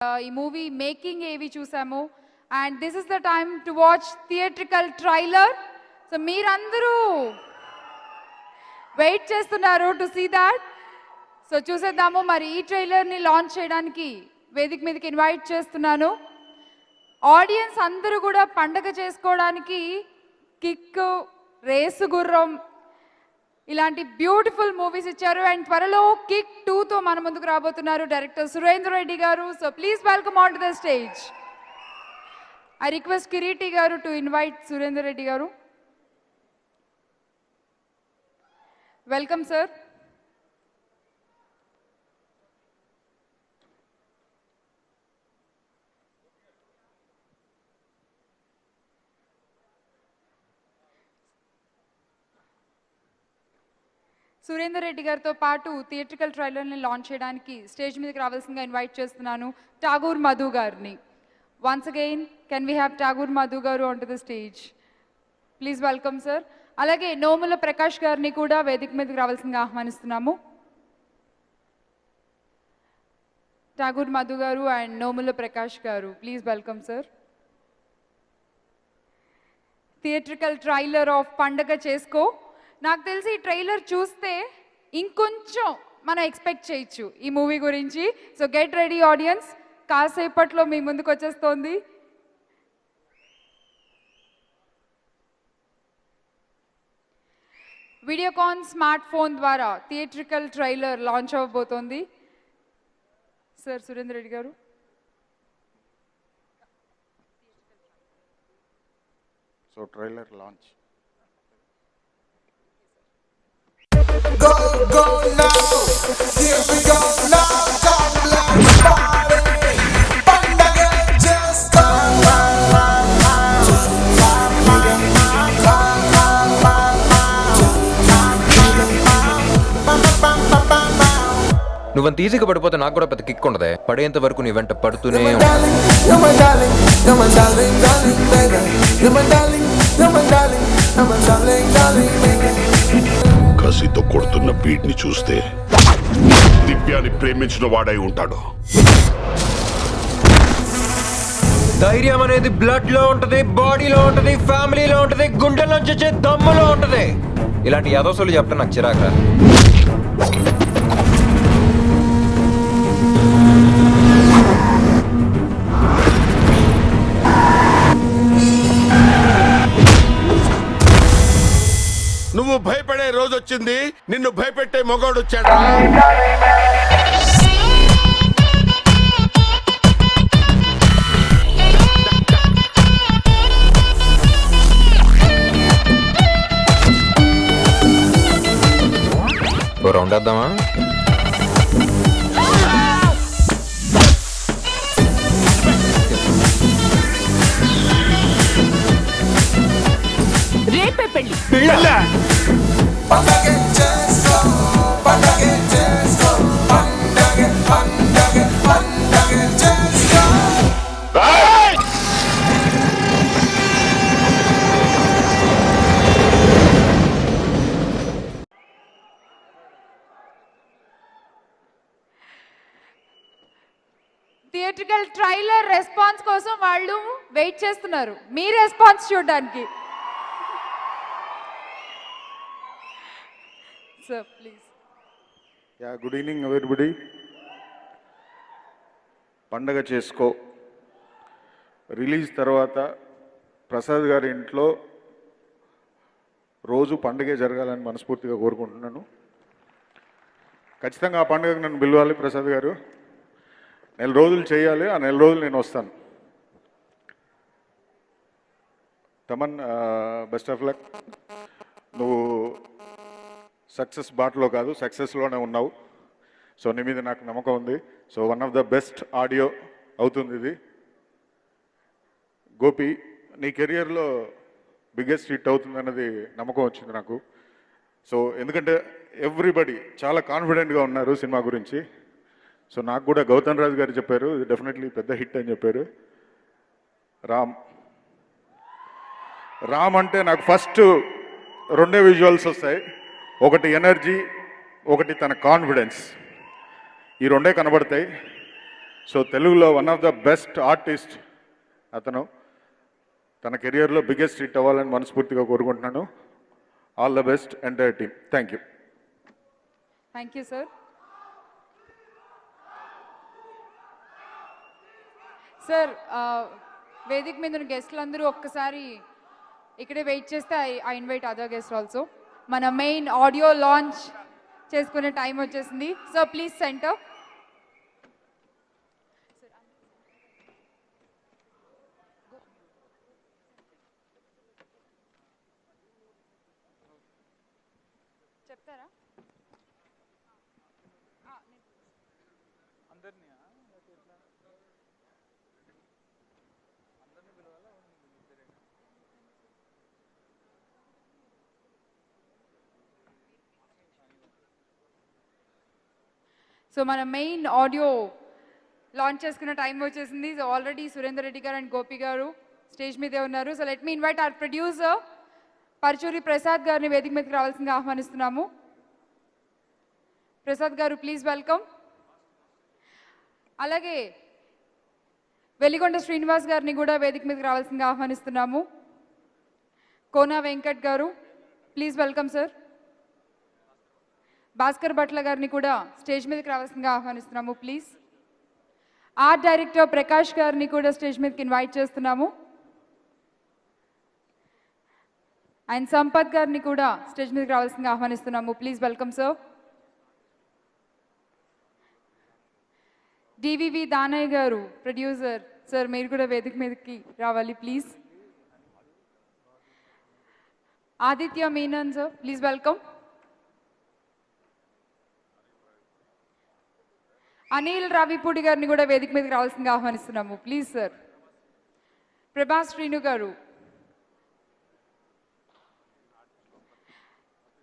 ఈ movie making ఏవి చూసాము and this is the time to watch theatrical trailer. So మీరందరూ వెయిట్ చేస్తున్నారు టు సీ దాట్. సో చూసేద్దాము. మరి ఈ ట్రైలర్ని లాంచ్ చేయడానికి వేదిక మీదకి ఇన్వైట్ చేస్తున్నాను. ఆడియన్స్ అందరూ కూడా పండగ చేసుకోవడానికి కిక్, రేసు గుర్రం ఇలాంటి బ్యూటిఫుల్ మూవీస్ ఇచ్చారు. అండ్ త్వరలో కిక్ 2తో మన ముందుకు రాబోతున్నారు director Surender Reddy garu. So please welcome on to the stage. I request Kireeti garu to invite Surender Reddy గారు. Welcome sir. సురేందర్ రెడ్డి గారితో పాటు థియేట్రికల్ ట్రైలర్ని లాంచ్ చేయడానికి స్టేజ్ మీదకి రావాల్సిందిగా ఇన్వైట్ చేస్తున్నాను ఠాగూర్ మధు గారిని. Once again can we have Tagore Madhu garu on to the stage. Please welcome sir. అలాగే నోముల ప్రకాష్ గారిని కూడా వేదిక మీదకి రావాల్సిందిగా ఆహ్వానిస్తున్నాము. ఠాగూర్ మధు గారు అండ్ నోముల ప్రకాష్ గారు, please welcome sir. Theatrical trailer of పండగ చేసుకో. నాకు తెలిసి ఈ ట్రైలర్ చూస్తే ఇంకొంచెం మనం ఎక్స్పెక్ట్ చేయొచ్చు ఈ మూవీ గురించి. సో గెట్ రెడీ ఆడియన్స్, కాసేపట్లో మీ ముందుకు వచ్చేస్తోంది. వీడియోకాన్ స్మార్ట్ ఫోన్ ద్వారా థియేట్రికల్ ట్రైలర్ లాంచ్ అవ్వబోతోంది. Sir Surender Reddy garu. So trailer launch. Go, go now, here we go now, come let's party, పండగ చేసుకో. నువ్వంత ఈజీగా పడిపోతే నాకు కూడా పెద్ద కిక్ ఉండదే. పడేంత వరకు నీ వెంట పడుతూనే కసితో కొడుతున్న బీట్ని చూస్తే దివ్యాన్ని ప్రేమించిన వాడై ఉంటాడు. ధైర్యం అనేది బ్లడ్ లో ఉంటది, బాడీలో ఉంటది, ఫ్యామిలీలో ఉంటది, గుండెల్లోంచి వచ్చే దమ్ములో ఉంటది. ఇలాంటి యదోసులు చెప్తే నాకు చిరాక. నువ్వు భయపడే రోజు వచ్చింది, నిన్ను భయపెట్టే మగోడు వచ్చాడు. ఓ రౌండ్ వేద్దామా? రేపే పెళ్లి. పండగ చేసుకో, పండగ చేసుకో, పండగ పండగ పండగ చేసుకో. థియేట్రికల్ ట్రైలర్ రెస్పాన్స్ కోసం వాళ్ళు వెయిట్ చేస్తున్నారు, మీ రెస్పాన్స్ చూడడానికి. Sir, please. Yeah, good evening everybody. పండగ చేసుకో రిలీజ్ తర్వాత ప్రసాద్ గారి ఇంట్లో రోజు పండగే జరగాలని మనస్ఫూర్తిగా కోరుకుంటున్నాను. ఖచ్చితంగా ఆ పండుగకు నన్ను పిలవాలి ప్రసాద్ గారు. 4 రోజులు చేయాలి, ఆ 4 రోజులు నేను వస్తాను. Thaman, best of luck. నువ్వు సక్సెస్ బాటలో కాదు, సక్సెస్లోనే ఉన్నావు. సో నీ మీద నాకు నమ్మకం ఉంది. So one of the best audio అవుతుంది ఇది. గోపి, నీ కెరియర్లో బిగ్గెస్ట్ హిట్ అవుతుంది అన్నది నమ్మకం వచ్చింది నాకు. సో ఎందుకంటే ఎవ్రీబడి చాలా కాన్ఫిడెంట్గా ఉన్నారు సినిమా గురించి. సో నాకు కూడా గౌతమ్ రాజు గారు చెప్పారు ఇది డెఫినెట్లీ పెద్ద హిట్ అని చెప్పారు. రామ్ అంటే నాకు ఫస్ట్ 2 విజువల్స్ వస్తాయి. ఒకటి ఎనర్జీ, ఒకటి తన కాన్ఫిడెన్స్. ఈ 2 కనబడతాయి. సో తెలుగులో one of the best artist అతను. తన కెరియర్లో బిగ్గెస్ట్ హిట్ అవ్వాలని మనస్ఫూర్తిగా కోరుకుంటున్నాను. All the best entire team. Thank you. Thank you sir. Sir వేదిక మీద ఉన్న గెస్ట్లు అందరూ ఒక్కసారి ఇక్కడే వెయిట్ చేస్తే I invite other guest also. మన మెయిన్ ఆడియో లాంచ్ చేసుకునే టైం వచ్చేసింది. So please centre. చెప్తారా? సో మన మెయిన్ ఆడియో లాంచ్ చేసుకున్న టైం వచ్చేసింది. సో ఆల్రెడీ సురేందర్ రెడ్డి గారు అండ్ గోపి గారు స్టేజ్ మీదే ఉన్నారు. So let me invite our producer Paruchuri Prasad గారిని వేదిక మీదకి రావాల్సిందిగా ఆహ్వానిస్తున్నాము. ప్రసాద్ గారు ప్లీజ్ వెల్కమ్. అలాగే వెలిగొండ శ్రీనివాస్ గారిని కూడా వేదిక మీదకి రావాల్సిందిగా ఆహ్వానిస్తున్నాము. కోనా వెంకట్ గారు please welcome sir. Bhaskar Bhatla గారిని కూడా స్టేజ్ మీదకి రావాల్సిందిగా ఆహ్వానిస్తున్నాము ప్లీజ్. ఆర్ట్ డైరెక్టర్ ప్రకాష్ గారిని కూడా స్టేజ్ మీదకి ఇన్వైట్ చేస్తున్నాము. అండ్ సంపత్ గారిని కూడా స్టేజ్ మీదకి రావాల్సిందిగా ఆహ్వానిస్తున్నాము please welcome sir. DVV Danayya garu producer sir మీరు కూడా వేదిక మీదకి రావాలి please. Aditya Menon sir please welcome. Anil Ravipudi గారిని కూడా వేదిక మీదకి రావాల్సిందిగా ఆహ్వానిస్తున్నాము ప్లీజ్ సార్. ప్రభాస్ శ్రీను గారు.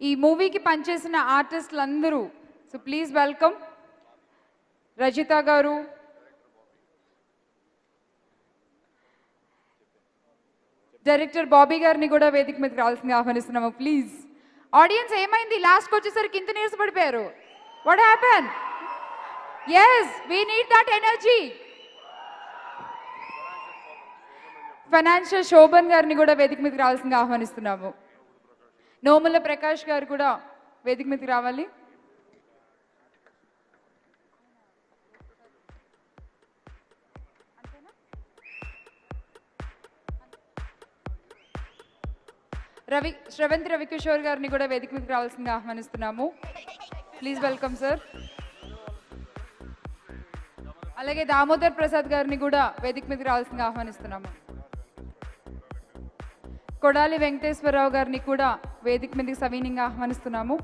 ఈ మూవీకి పనిచేసిన ఆర్టిస్టులు అందరూ సో ప్లీజ్ వెల్కమ్. రజిత గారు, డైరెక్టర్ బాబీ గారిని కూడా వేదిక మీదకి రావాల్సిందిగా ఆహ్వానిస్తున్నాము ప్లీజ్. ఆడియన్స్ ఏమైంది లాస్ట్కి వచ్చేసరికి ఇంత నీరసపడిపోయారు? What happen? Yes, we need that energy. Financial Shobhan గారిని కూడా వేదిక మీదకి రావాల్సిందిగా ఆహ్వానిస్తున్నాము. నోముల ప్రకాష్ గారు కూడా వేదిక మీదకి రావాలి. శ్రవంతి రవికిషోర్ గారిని కూడా వేదిక మీదకి రావాల్సిందిగా ఆహ్వానిస్తున్నాము ప్లీజ్ వెల్కమ్ సార్. అలాగే దామోదర్ ప్రసాద్ గారిని కూడా వేదిక మీదకి రావాల్సిందిగా ఆహ్వానిస్తున్నాము. కొడాలి వెంకటేశ్వరరావు గారిని కూడా వేదిక మీదకి సవినీయంగా ఆహ్వానిస్తున్నాము.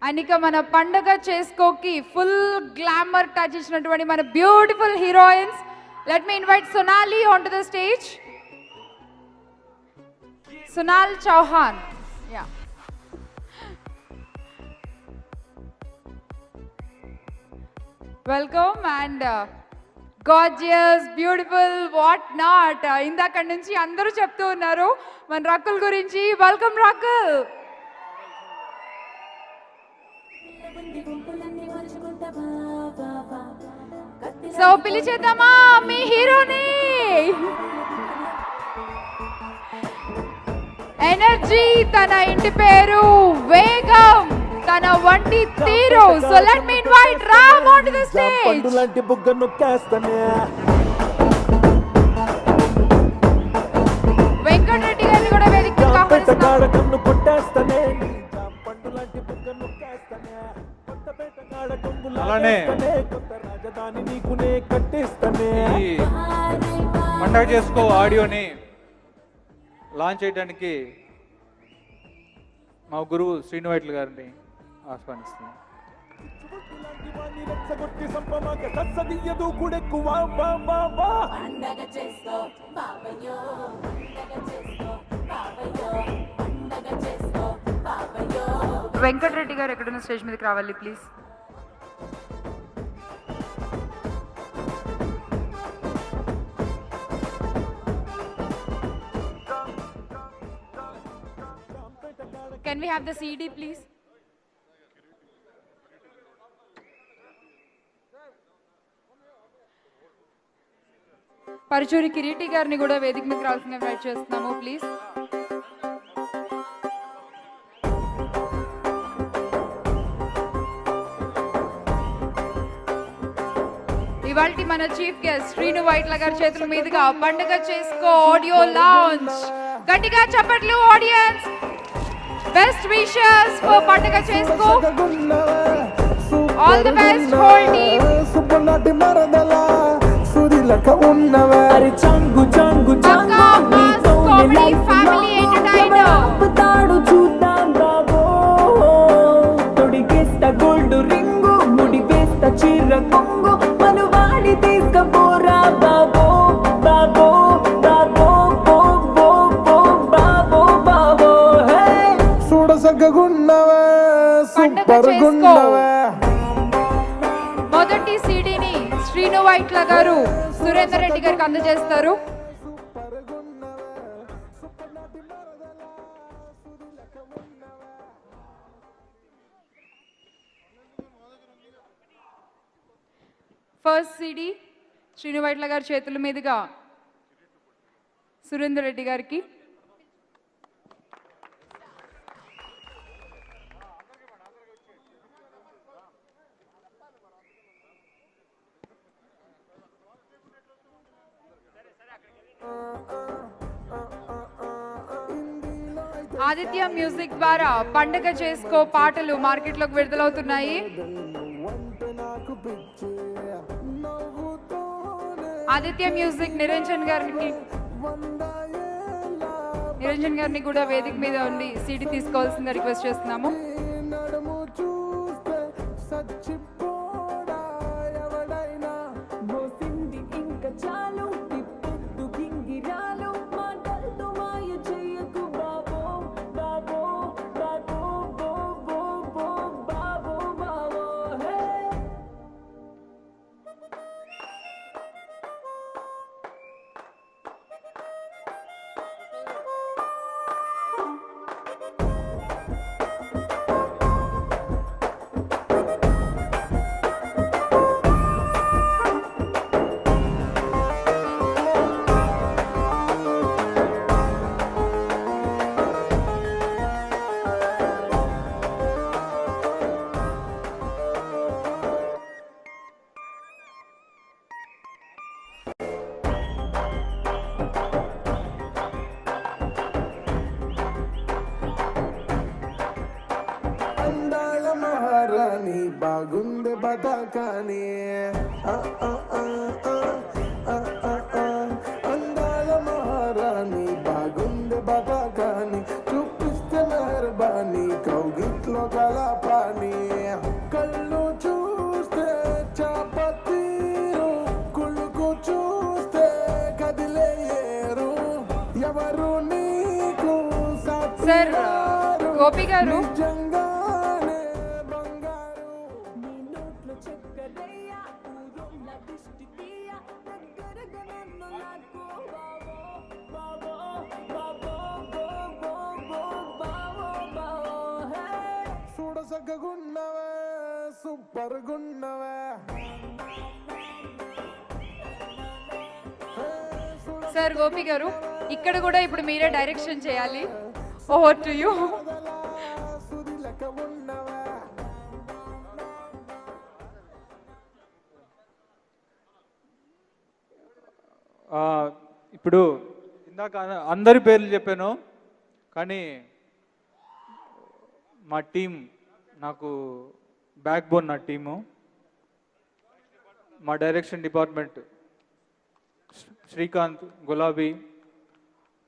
అనిక మన పండగ చేసుకోకి ఫుల్ గ్లామర్ టచ్ ఇచ్చినటువంటి మన beautiful heroines. Let me invite Sonali on to the stage. Sonal Chauhan. Yeah welcome. And gorgeous, beautiful, what not ఇందాక నుంచి అందరూ చెప్తూ ఉన్నారు మన రకుల్ గురించి. వెల్కమ్ రకుల్. సో పిలిచేద్దామా మీ హీరోని? ఎనర్జీ, తన ఇంటి పేరు వేగం, తన వంటి తీరు. So let me invite Ram on to the stage. పండులాంటి బుగ్గ నొక్కేస్తానే. వెంకట రెడ్డి గారిని కూడా వేదికకి ఆహ్వానిస్తున్నాము. కన్ను కొట్టేస్తానే. పండులాంటి బుగ్గ నొక్కేస్తానే. కొత్తపేట కాడ అలానే కొత్త రాజధాని నీకునే కట్టిస్తానే. ఈ పండగ చేసుకో ఆడియోని లాంచ్ చేయడానికి మా గురువు శ్రీనివైట్ల గారిని ఆహ్వానిస్తున్నాం. రెచ్చగొట్టి సంపమాక సత్సదియ్యదు కూడెక్కువ బా బా బా. పండగ చేసుకో బాబయ్యో, పండగ చేసుకో బాబయ్యో, పండగ చేసుకో బాబయ్యో. వెంకట రెడ్డి గారు ఎక్కడున్న స్టేజ్ మీదకి రావాలి please. Can we have the CD please? Paruchuri Kireeti గారిని కూడా వేదిక మీద రావాల్సిన ఇన్వైట్ చేస్తున్నాము ప్లీజ్. ఇవాల్టి మన చీఫ్ గెస్ట్ శ్రీను వైట్ల గారి చేతుల మీదుగా పండుగ చేసుకో ఆడియో లాంచ్. గట్టిగా చప్పట్లు ఆడియన్స్. బెస్ట్ విషెస్ ఫర్ పండుగ చేసుకో. All the best whole team. సుబ్బనాటి మరదల సురిలక ఉన్నవే అరే చంగు చంగు చంగు నీతో కామెడీ ఫ్యామిలీ ఎంటర్టైనర్. ఆపుతాడు చూద్దాం బాబో తొడిగేస్తా గోల్డ్ రింగు ముడి వేస్తా చీర కొంగు మను వాడి తీసుకపోరా బాబో బాబో బాబో బో బో బో బాబో బాబో హే చూడసగ్గగున్నవే పండుగ సూపర్ చేసుకో. గున్నవే మొదటి సీడీని శ్రీను వైట్ల గారు సురేందర్ రెడ్డి గారికి అందజేస్తారు. ఫస్ట్ సీడీ శ్రీను వైట్ల గారి చేతుల మీదుగా సురేందర్ రెడ్డి గారికి. ఆదిత్య మ్యూజిక్ ద్వారా పండుగ చేసుకో పాటలు మార్కెట్లోకి విడుదలవుతున్నాయి. ఆదిత్య మ్యూజిక్ నిరంజన్ గారిని కూడా వేదిక మీద ఉండి సీడీ తీసుకోవాల్సిందిగా రిక్వెస్ట్ చేస్తున్నాము. మోసింది ఇంకా చాలు తిప్పొద్దు గింగిరాలు మాటలతో మాయ చెయ్యకు బాబో బాబో బాబో బో బో బో బాబో బాబో హే అందాల మహారాణి బాగుంది బతాకాని అందాల మహారాణి బాగుంది బతాకాని చూపిస్తే మెహర్బానీ కౌగిట్లో కలాపాని కళ్ళు చూస్తే చాపతీరు కుళ్ళుకు చూస్తే కదిలే ఏరు ఎవరు నీకు సార్ గోపి గారు నీ నోట్లో చక్కరయ్య ఊరున్న దిష్టి తీయ దగ్గరగా నన్ను లాక్కో బాబో బాబో బాబో బో బో బాబో బాబో హే చూడసగ్గగున్నవే సూపర్ గున్నవే సార్ గోపి గారు ఇక్కడ కూడా ఇప్పుడు మీరే డైరెక్షన్ చేయాలి. Over to you. సురిలక ఉన్నవే ఇప్పుడు ఇందాక అందరి పేర్లు చెప్పాను, కానీ మా టీం నాకు బ్యాక్ బోన్. నా టీము, మా డైరెక్షన్ డిపార్ట్మెంట్ శ్రీకాంత్, గులాబీ,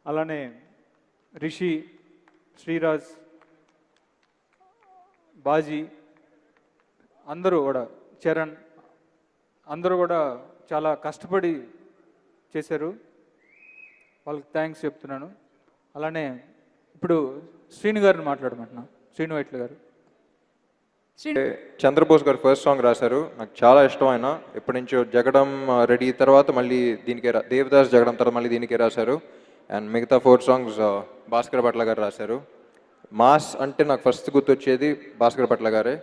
అలానే రిషి, శ్రీరాజ్, బాజీ, అందరూ కూడా చరణ్, అందరూ కూడా చాలా కష్టపడి చేశారు. వాళ్ళకి థ్యాంక్స్ చెప్తున్నాను. అలానే ఇప్పుడు శ్రీను గారిని మాట్లాడమంటున్నా. శ్రీను వైట్ల గారు. చంద్రబోస్ గారు ఫస్ట్ సాంగ్ రాశారు, నాకు చాలా ఇష్టమైన. ఎప్పటి నుంచో జగడం రెడీ తర్వాత మళ్ళీ దీనికే దేవదాస్ జగడం తర్వాత మళ్ళీ దీనికే రాశారు. అండ్ మిగతా 4 సాంగ్స్ భాస్కర్ భట్ల గారు రాశారు. మాస్ అంటే నాకు ఫస్ట్ గుర్తొచ్చేది భాస్కర్ భట్ల గారే.